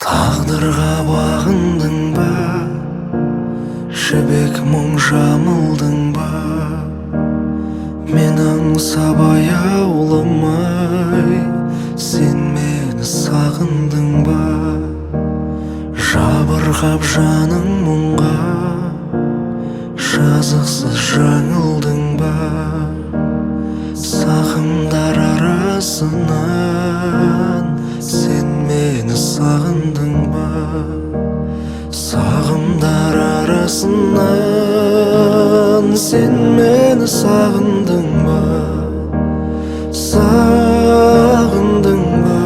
Тағдырға бағындың ба, жібек мұң жамылдың ба? Мен аңсап аяуламай, сен мені сағындың ба? Жабырқап жаның мұңға, жазықсыз жаңылдың ба? Сағымдар арасынан сен мені сағындың ба? Сағымдар арасынан сен мені сағындың ба? Сағындың ба?